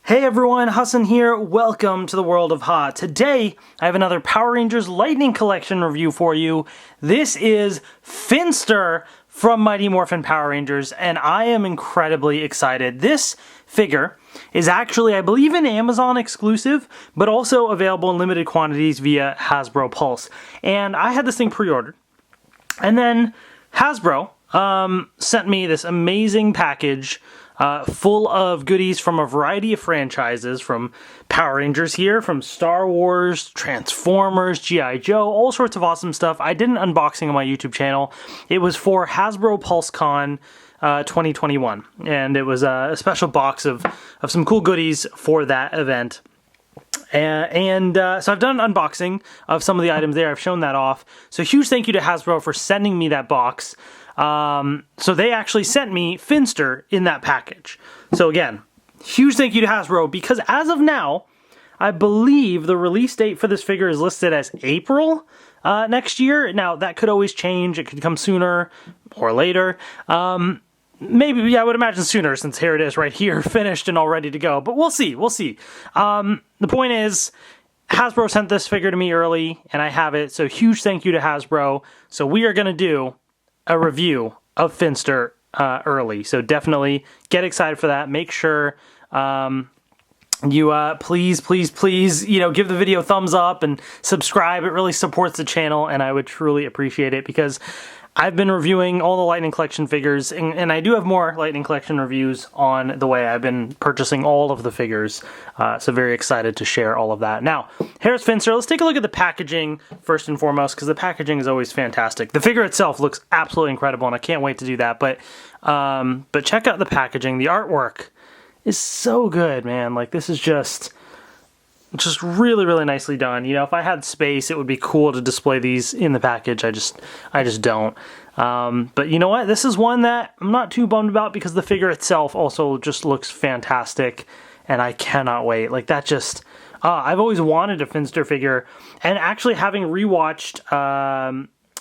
Hey everyone, Hassan here. Welcome to the world of Ha. Today, I have another Power Rangers Lightning Collection review for you. This is Finster from Mighty Morphin Power Rangers, and I am incredibly excited. This figure is actually, I believe, an Amazon exclusive, but also available in limited quantities via Hasbro Pulse. And I had this thing pre-ordered. And then Hasbro sent me this amazing package full of goodies from a variety of franchises, from Power Rangers here, from Star Wars, Transformers, G.I. Joe, all sorts of awesome stuff. I did an unboxing on my YouTube channel. It was for Hasbro PulseCon 2021, and it was a special box of some cool goodies for that event. So I've done an unboxing of some of the items there. I've shown that off. So huge thank you to Hasbro for sending me that box. So they actually sent me Finster in that package. So again, huge thank you to Hasbro, because as of now, I believe the release date for this figure is listed as April next year. Now, that could always change. It could come sooner or later. Maybe, yeah, I would imagine sooner, since here it is right here, finished and all ready to go. But we'll see, we'll see. The point is, Hasbro sent this figure to me early, and I have it. So huge thank you to Hasbro. So we are going to do a review of Finster early. So definitely get excited for that. Make sure you please, give the video a thumbs up and subscribe. It really supports the channel, and I would truly appreciate it, because I've been reviewing all the Lightning Collection figures, and I do have more Lightning Collection reviews on the way. I've been purchasing all of the figures, so very excited to share all of that. Now, here's Finster. Let's take a look at the packaging first and foremost, because the packaging is always fantastic. The figure itself looks absolutely incredible, and I can't wait to do that, but check out the packaging. The artwork is so good, man. Like, this is just really, really nicely done. You know, if I had space, it would be cool to display these in the package. I just don't. But you know what? This is one that I'm not too bummed about, because the figure itself also just looks fantastic, and I cannot wait. Like, that just... I've always wanted a Finster figure, and actually having rewatched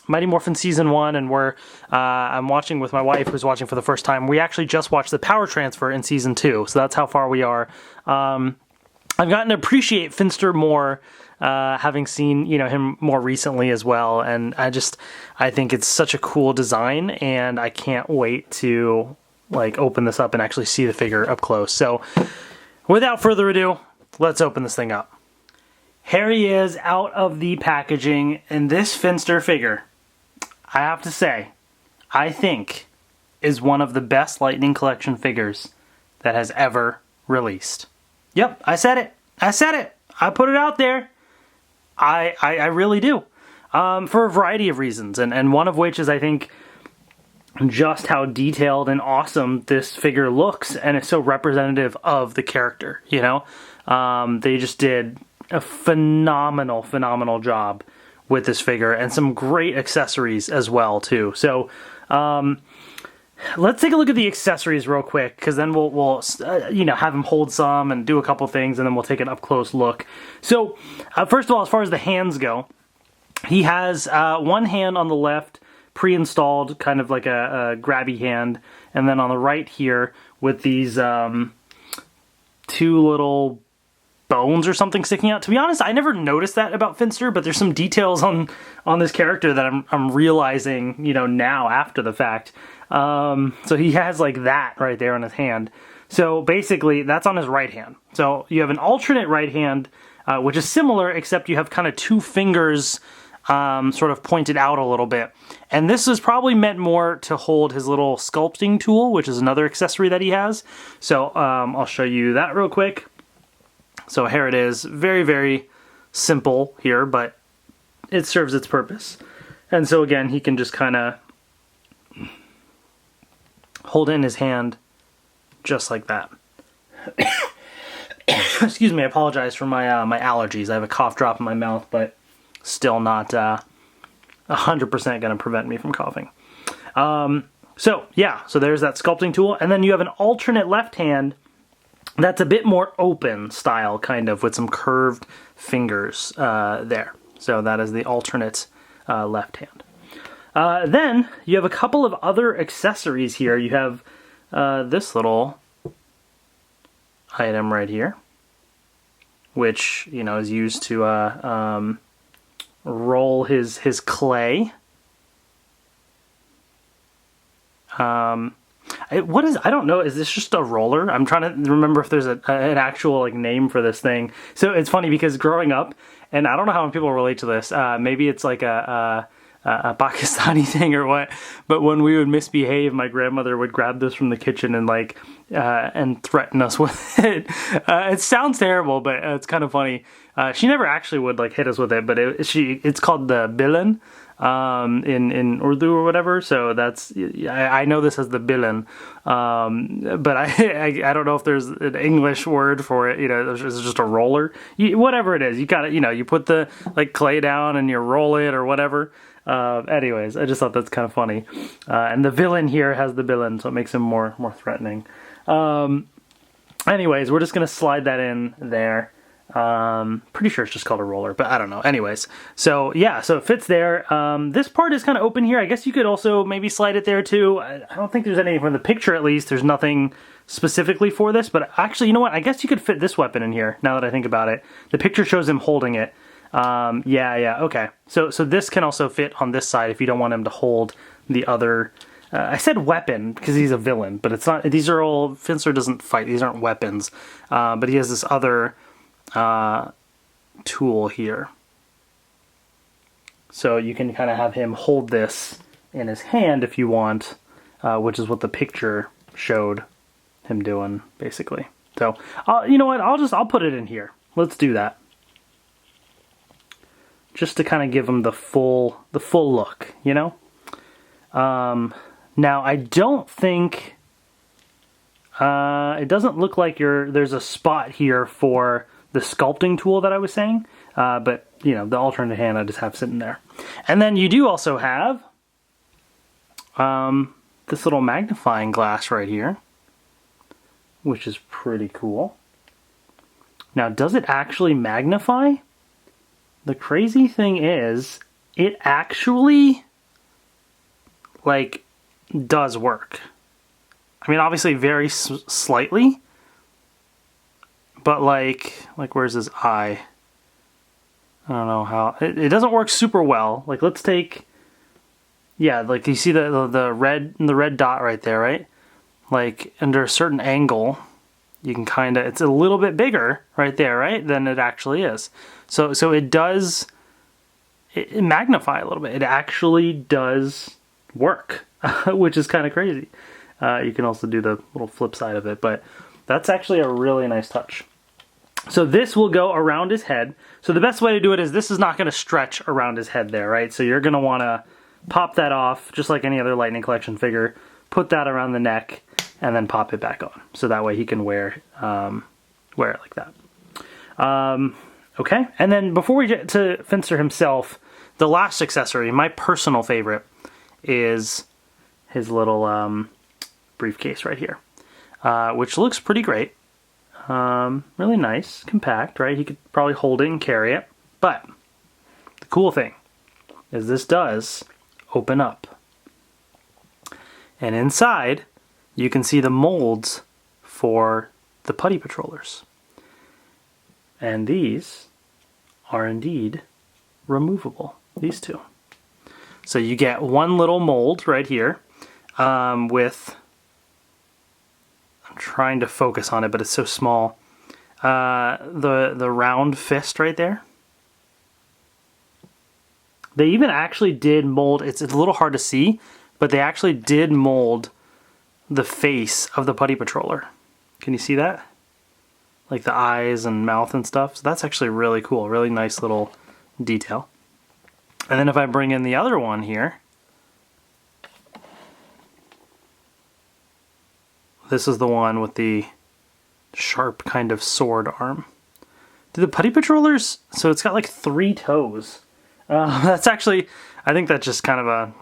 Mighty Morphin Season 1, and where I'm watching with my wife, who's watching for the first time, we actually just watched the Power Transfer in Season 2, so that's how far we are. I've gotten to appreciate Finster more, having seen, him more recently as well, and I think it's such a cool design, and I can't wait to, open this up and actually see the figure up close. So, without further ado, let's open this thing up. Here he is out of the packaging, and this Finster figure, I have to say, I think is one of the best Lightning Collection figures that has ever released. Yep, I said it. I put it out there. I really do. For a variety of reasons. And one of which is, I think, just how detailed and awesome this figure looks. And it's so representative of the character, They just did a phenomenal job with this figure. And some great accessories as well, too. So, let's take a look at the accessories real quick, because then we'll have him hold some and do a couple things, and then we'll take an up-close look. So, first of all, as far as the hands go, he has one hand on the left, pre-installed, kind of like a grabby hand, and then on the right here, with these two little bones or something sticking out. To be honest, I never noticed that about Finster, but there's some details on this character that I'm realizing, now after the fact. So he has that right there on his hand. So basically, that's on his right hand. So you have an alternate right hand, which is similar, except you have kind of two fingers sort of pointed out a little bit. And this is probably meant more to hold his little sculpting tool, which is another accessory that he has. So I'll show you that real quick. So here it is. Very, very simple here, but it serves its purpose. And so again, he can just kind of hold it in his hand just like that. Excuse me, I apologize for my my allergies. I have a cough drop in my mouth, but still not 100% going to prevent me from coughing. So yeah, so there's that sculpting tool, and then you have an alternate left hand that's a bit more open style, kind of, with some curved fingers there. So that is the alternate left hand. Then you have a couple of other accessories here. You have this little item right here, which, you know, is used to roll his clay. What is, I don't know, is this just a roller? I'm trying to remember if there's an actual like name for this thing. So it's funny because growing up, and I don't know how people relate to this, maybe it's like a Pakistani thing or what, but when we would misbehave, my grandmother would grab this from the kitchen and like and threaten us with it. It sounds terrible, but it's kind of funny. She never actually would like hit us with it, but it's called the bilan in Urdu or whatever. So that's, I know this as the bilan, but I don't know if there's an English word for it. You know, it's just a roller. Whatever it is, you got to, you know, you put the like clay down and you roll it or whatever. Anyways, I just thought that's kind of funny. And the villain here has the villain, so it makes him more threatening. Anyways, we're just gonna slide that in there. Pretty sure it's just called a roller, but I don't know. Anyways, so yeah, so it fits there. This part is kind of open here. I guess you could also maybe slide it there too. I don't think there's anything from the picture, at least. There's nothing specifically for this, but actually, you know what? I guess you could fit this weapon in here, now that I think about it. The picture shows him holding it. Yeah, okay. So this can also fit on this side if you don't want him to hold the other... I said weapon because he's a villain, but it's not. These are all... Finster doesn't fight. These aren't weapons. But he has this other tool here. So you can kind of have him hold this in his hand if you want, which is what the picture showed him doing, basically. So, you know what? I'll put it in here. Let's do that. Just to kind of give him the full look, you know? Now, I don't think... it doesn't look like there's a spot here for the sculpting tool that I was saying. But, you know, the alternate hand I just have sitting there. And then you do also have this little magnifying glass right here, which is pretty cool. Now, does it actually magnify? The crazy thing is, it actually, like, does work. I mean, obviously very slightly, but like where's his eye? I don't know how, it doesn't work super well. Like, let's take, yeah, like you see the red dot right there, right? Like, under a certain angle, you can kind of, it's a little bit bigger right there, right? Than it actually is. So it does, it magnify a little bit. It actually does work, which is kind of crazy. You can also do the little flip side of it, but that's actually a really nice touch. So this will go around his head. So the best way to do it is, this is not going to stretch around his head there, right? So you're going to want to pop that off, just like any other Lightning Collection figure, put that around the neck, and then pop it back on. So that way he can wear it like that. Okay, and then before we get to Finster himself, the last accessory, my personal favorite, is his little briefcase right here, which looks pretty great. Really nice, compact, right? He could probably hold it and carry it. But the cool thing is this does open up. And inside, you can see the molds for the Putty Patrollers. And these are indeed removable, these two. So you get one little mold right here with, I'm trying to focus on it, but it's so small, the round fist right there. They even actually did mold, it's a little hard to see, but they actually did mold the face of the Putty Patroller. Can you see that? Like the eyes and mouth and stuff. So that's actually really cool, really nice little detail. And then if I bring in the other one here, this is the one with the sharp kind of sword arm. Do the Putty Patrollers, so it's got like 3 toes. That's actually, I think that's just kind of a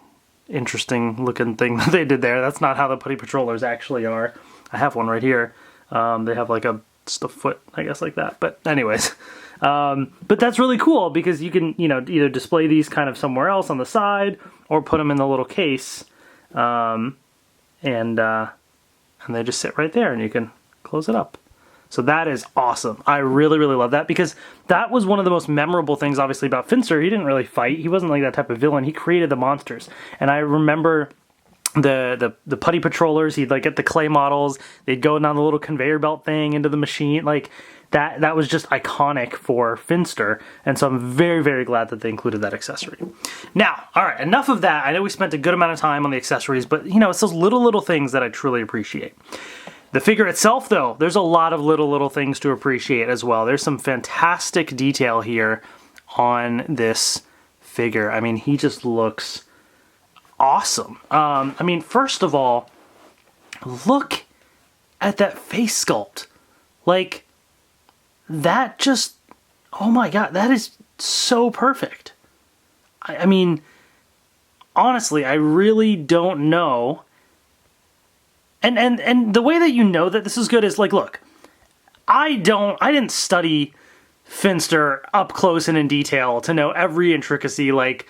interesting looking thing that they did there. That's not how the Putty Patrollers actually are. I have one right here. They have like just a foot, I guess, like that. But anyways, but that's really cool because you can, you know, either display these kind of somewhere else on the side or put them in the little case. And and they just sit right there, and you can close it up. So that is awesome. I really, really love that, because that was one of the most memorable things, obviously, about Finster. He didn't really fight. He wasn't like that type of villain. He created the monsters. And I remember the putty patrollers, he'd like get the clay models, they'd go down the little conveyor belt thing into the machine. Like, that was just iconic for Finster. And so I'm very, very glad that they included that accessory. Now, all right, enough of that. I know we spent a good amount of time on the accessories, but, you know, it's those little things that I truly appreciate. The figure itself, though, there's a lot of little things to appreciate as well. There's some fantastic detail here on this figure. I mean, he just looks awesome. I mean, first of all, look at that face sculpt. Like, that just, oh my god, that is so perfect. I mean, honestly, I really don't know. And the way that you know that this is good is, like, look, I didn't study Finster up close and in detail to know every intricacy, like,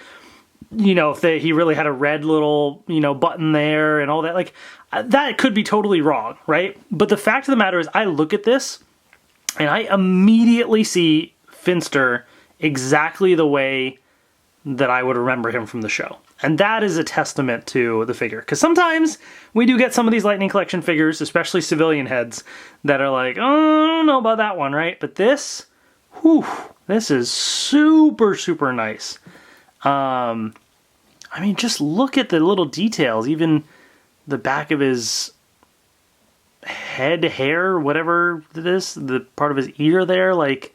you know, if he really had a red little, you know, button there and all that. Like, that could be totally wrong, right? But the fact of the matter is, I look at this and I immediately see Finster exactly the way that I would remember him from the show. And that is a testament to the figure. Because sometimes we do get some of these Lightning Collection figures, especially civilian heads, that are like, oh, I don't know about that one, right? But this, whew, this is super, super nice. I mean, just look at the little details. Even the back of his head, hair, whatever it is, the part of his ear there, like,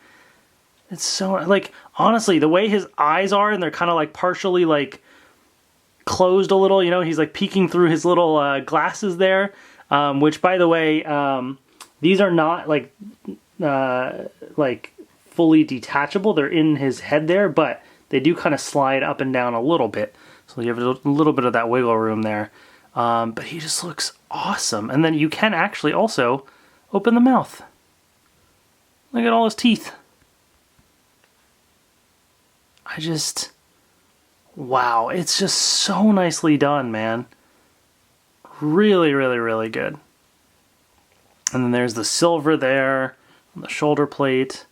it's so, like, honestly, the way his eyes are, and they're kind of like partially like closed a little, you know, he's like peeking through his little glasses there, which, by the way, these are not like fully detachable. They're in his head there, but they do kind of slide up and down a little bit, so you have a little bit of that wiggle room there. But he just looks awesome. And then you can actually also open the mouth. Look at all his teeth. Wow, it's just so nicely done, man. Really, really, really good. And then there's the silver there on the shoulder plate.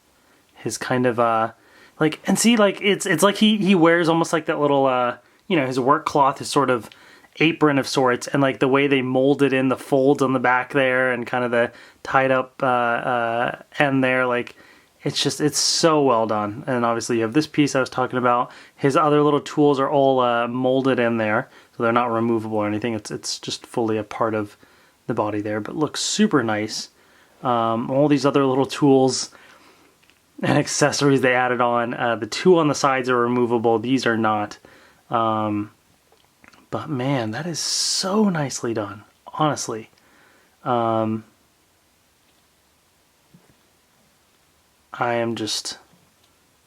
His kind of, like, and see, like, it's like he wears almost like that little, you know, his work cloth, his sort of apron of sorts, and like the way they molded in the folds on the back there and kind of the tied up end there, like, it's so well done. And obviously you have this piece I was talking about. His other little tools are all molded in there, so they're not removable or anything. It's just fully a part of the body there, but looks super nice. All these other little tools and accessories they added on. The two on the sides are removable. These are not. But man, that is so nicely done, honestly. I am just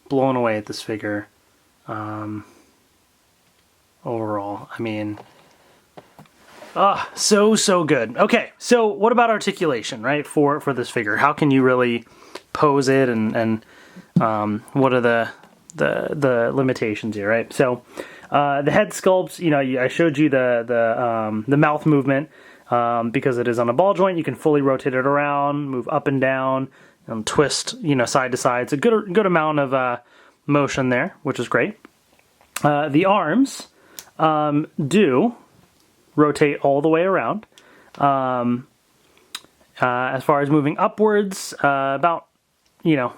blown away at this figure. Overall, I mean, so good. Okay, so what about articulation, right? For this figure, how can you really pose it, and what are the limitations here, right? So the head sculpts, you know, I showed you the mouth movement, because it is on a ball joint. You can fully rotate it around, move up and down, and twist, you know, side to side. It's a good amount of motion there, which is great. The arms do rotate all the way around. As far as moving upwards, about, you know,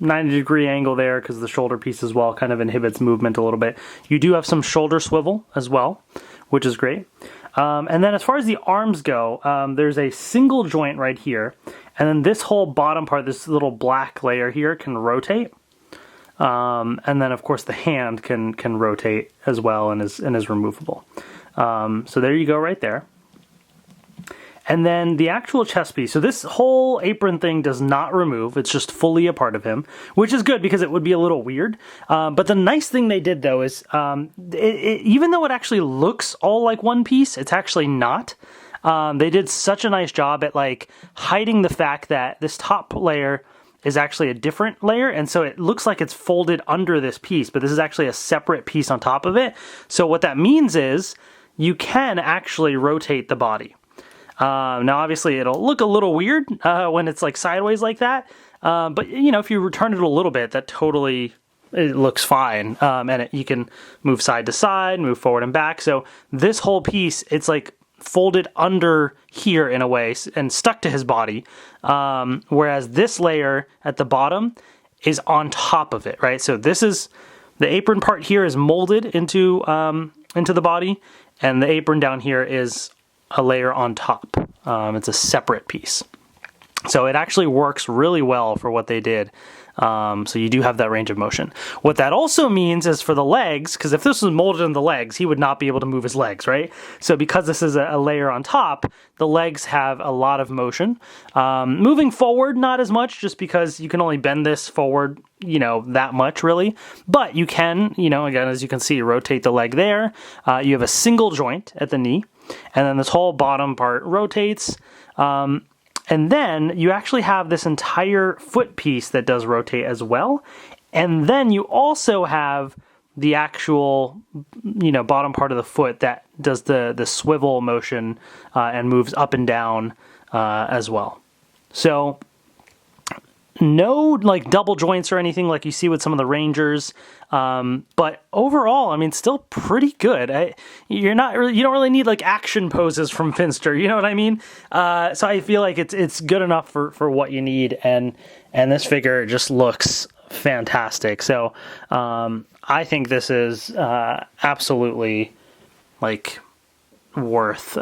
90-degree angle there, because the shoulder piece as well kind of inhibits movement a little bit. You do have some shoulder swivel as well, which is great. And then as far as the arms go, there's a single joint right here, and then this whole bottom part, this little black layer here, can rotate. And then of course the hand can rotate as well, and is removable. So there you go right there. And then the actual chest piece. So this whole apron thing does not remove. It's just fully a part of him, which is good because it would be a little weird. But the nice thing they did, though, is even though it actually looks all like one piece, it's actually not. They did such a nice job at like hiding the fact that this top layer is actually a different layer, and so it looks like it's folded under this piece, but this is actually a separate piece on top of it. So what that means is you can actually rotate the body. Now, obviously, it'll look a little weird when it's like sideways like that, but you know, if you return it a little bit, that totally it looks fine, and you can move side to side, move forward and back. So this whole piece, it's like folded under here in a way and stuck to his body, whereas this layer at the bottom is on top of it, right? So this is the apron part here is molded into the body, and the apron down here is a layer on top. It's a separate piece. So it actually works really well for what they did. So you do have that range of motion. What that also means is for the legs, because if this was molded in the legs, he would not be able to move his legs, right? So because this is a layer on top, the legs have a lot of motion. Moving forward, not as much, just because you can only bend this forward, you know, that much really. But you can, you know, again, as you can see, rotate the leg there. You have a single joint at the knee, and then this whole bottom part rotates. And then you actually have this entire foot piece that does rotate as well. And then you also have the actual, you know, bottom part of the foot that does the swivel motion and moves up and down as well. So no like double joints or anything like you see with some of the Rangers, but overall, I mean, still pretty good. You don't really need like action poses from Finster, you know what I mean? So I feel like it's good enough for what you need, and this figure just looks fantastic. So I think this is absolutely like worth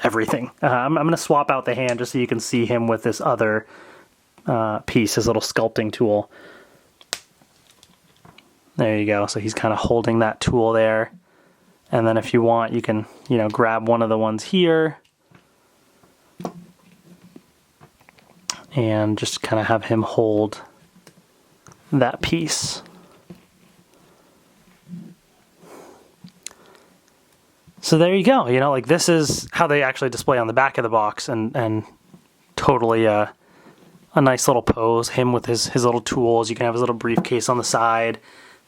everything. I'm going to swap out the hand just so you can see him with this other piece, his little sculpting tool. There you go. So he's kind of holding that tool there. And then if you want, you can, you know, grab one of the ones here and just kind of have him hold that piece. So there you go. You know, like this is how they actually display on the back of the box, and totally a nice little pose. Him with his little tools. You can have his little briefcase on the side.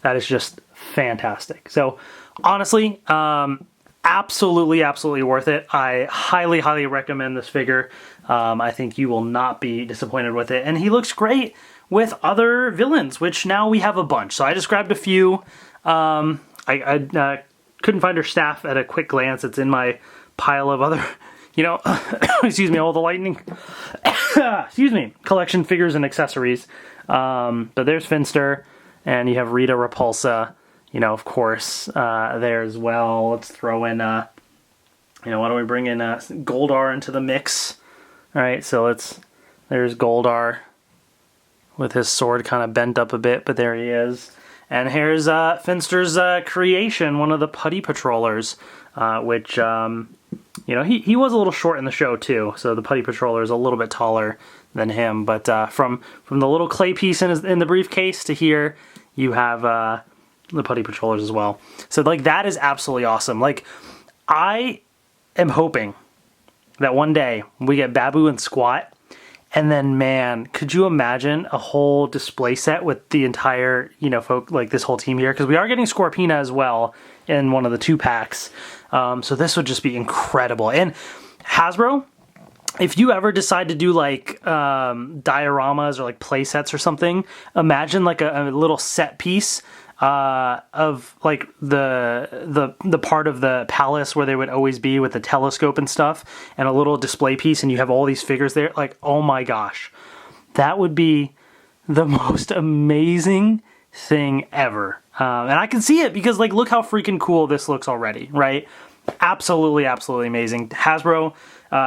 That is just fantastic. So honestly, absolutely worth it. I highly recommend this figure. I think you will not be disappointed with it. And he looks great with other villains, which now we have a bunch. So I just grabbed a few. I couldn't find her staff at a quick glance. It's in my pile of other, you know, excuse me, all the lightning, excuse me, collection figures and accessories. But there's Finster, and you have Rita Repulsa, you know, of course, there as well. Let's throw in, you know, why don't we bring in Goldar into the mix? All right, so there's Goldar with his sword kind of bent up a bit, but there he is. And here's Finster's creation, one of the putty patrollers, which, you know, he was a little short in the show too, so the putty patroller is a little bit taller than him. But from the little clay piece in the briefcase to here, you have the putty patrollers as well. So like that is absolutely awesome. Like I am hoping that one day we get Babu and Squat. And then, man, could you imagine a whole display set with the entire, you know, like this whole team here? Because we are getting Scorpina as well in one of the 2-packs. So this would just be incredible. And Hasbro, if you ever decide to do like dioramas or like play sets or something, imagine like a little set piece of like the part of the palace where they would always be with the telescope and stuff, and a little display piece, and you have all these figures there. Like, oh my gosh, that would be the most amazing thing ever. And I can see it because like look how freaking cool this looks already, right? Absolutely amazing. Hasbro,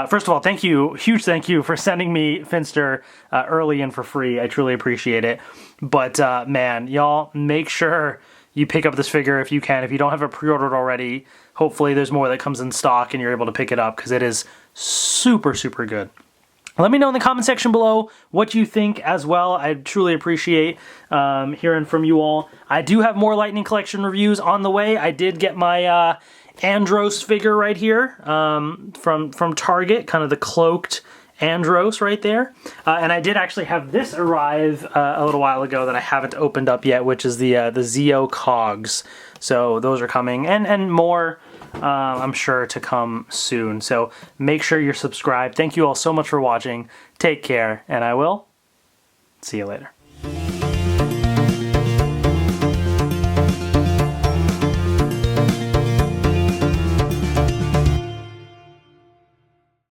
first of all, thank you, huge thank you for sending me Finster early and for free. I truly appreciate it. But man, y'all, make sure you pick up this figure if you can. If you don't have it pre-ordered already, hopefully there's more that comes in stock and you're able to pick it up because it is super good. Let me know in the comment section below what you think as well. I truly appreciate hearing from you all. I do have more Lightning Collection reviews on the way. I did get my Andros figure right here from Target, kind of the cloaked Andros right there. And I did actually have this arrive a little while ago that I haven't opened up yet, which is the Zeo Cogs. So those are coming, and more I'm sure, to come soon. So make sure you're subscribed. Thank you all so much for watching. Take care, and I will see you later.